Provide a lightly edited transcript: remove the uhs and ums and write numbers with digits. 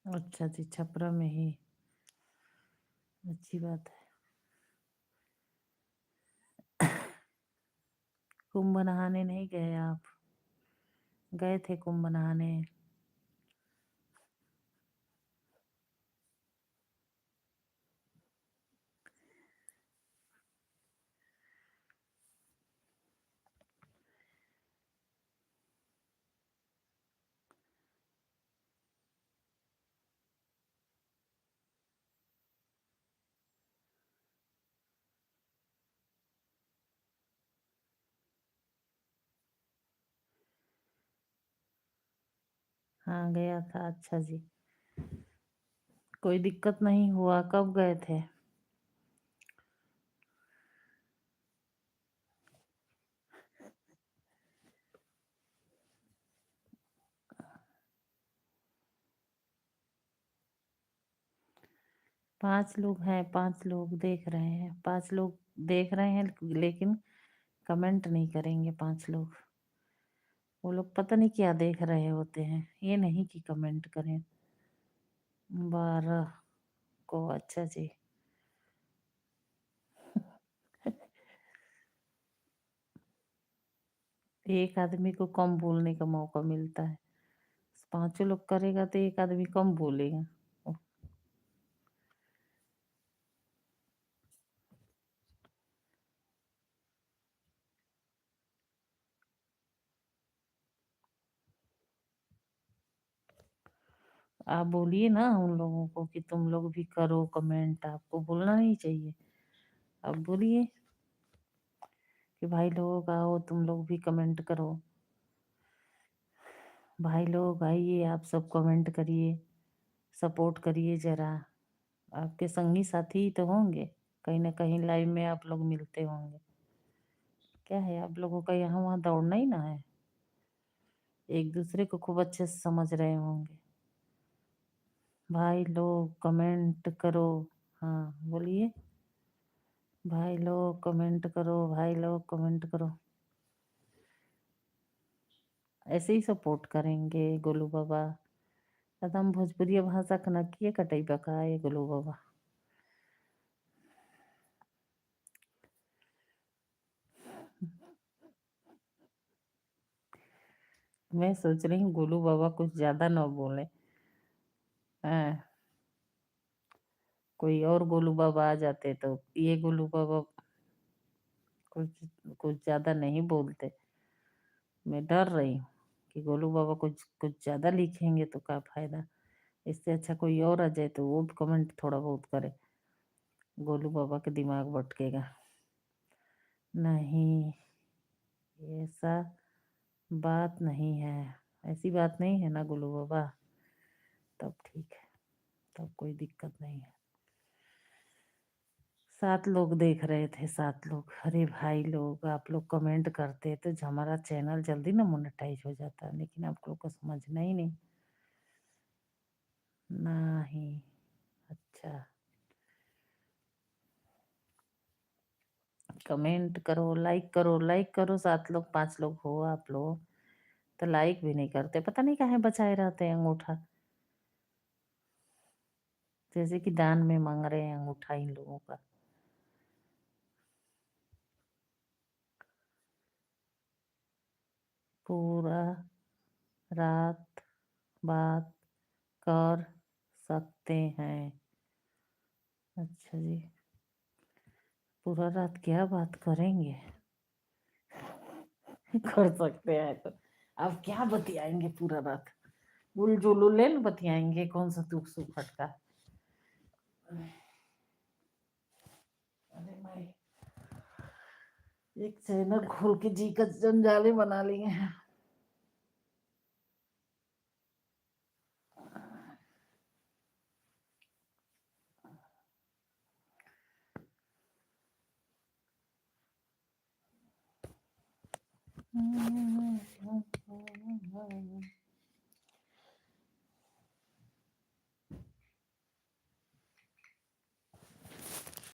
अच्छा जी, छपरा में ही। अच्छी बात है। कुंभ नहाने नहीं गए आप? गए थे कुंभ नहाने? हाँ गया था। अच्छा जी, कोई दिक्कत नहीं हुआ? कब गए थे? पांच लोग हैं, पांच लोग देख रहे हैं, पांच लोग देख रहे हैं, लेकिन कमेंट नहीं करेंगे पांच लोग। वो लोग पता नहीं क्या देख रहे होते हैं, ये नहीं कि कमेंट करें। 12 को? अच्छा जी। एक आदमी को कम बोलने का मौका मिलता है, पांचों लोग करेगा तो एक आदमी कम बोलेगा। आप बोलिए ना उन लोगों को कि तुम लोग भी करो कमेंट, आपको बोलना नहीं चाहिए? आप बोलिए कि भाई लोग आओ, तुम लोग भी कमेंट करो। भाई लोग आइए, आप सब कमेंट करिए, सपोर्ट करिए जरा। आपके संगी साथी ही तो होंगे, कहीं ना कहीं लाइव में आप लोग मिलते होंगे। क्या है, आप लोगों का यहाँ वहाँ दौड़ना ही ना है, एक दूसरे को खूब अच्छे से समझ रहे होंगे। भाई लोग कमेंट करो। हाँ बोलिए। भाई लोग कमेंट करो, भाई लोग कमेंट करो। ऐसे ही सपोर्ट करेंगे गोलू बाबा। एकदम भोजपुरी भाषा कनकिए कटई बकाए गोलू बाबा। मैं सोच रही हूँ गोलू बाबा कुछ ज्यादा न बोले। हाँ, कोई और गोलू बाबा आ जाते तो ये गोलू बाबा कुछ कुछ ज्यादा नहीं बोलते। मैं डर रही हूँ कि गोलू बाबा कुछ कुछ ज्यादा लिखेंगे तो क्या फायदा। इससे अच्छा कोई और आ जाए तो वो भी कमेंट थोड़ा बहुत करे, गोलू बाबा के दिमाग भटकेगा। नहीं, ऐसा बात नहीं है, ऐसी बात नहीं है ना गोलू बाबा। तब ठीक है, तब कोई दिक्कत नहीं है। 7 लोग देख रहे थे, 7 लोग। अरे भाई लोग, आप लोग कमेंट करते तो हमारा चैनल जल्दी ना मोनेटाइज हो जाता, लेकिन आप लोग को समझना ही नहीं। नहीं। अच्छा, कमेंट करो, लाइक करो, लाइक करो। 7 लोग 5 लोग हो आप लोग तो लाइक भी नहीं करते, पता नहीं काहे बचाए रहते हैं अंगूठा, जैसे कि दान में मांग रहे हैं अंगूठा इन लोगों का। पूरा रात बात कर सकते हैं? अच्छा जी, पूरा रात क्या बात करेंगे? कर सकते हैं तो अब क्या बतियाएंगे पूरा रात? उलझुल बतियाएंगे, कौन सा दुख सुख फटका। अरे भाई, एक चैनल खोल के जी का जंजाले बना लिए हैं।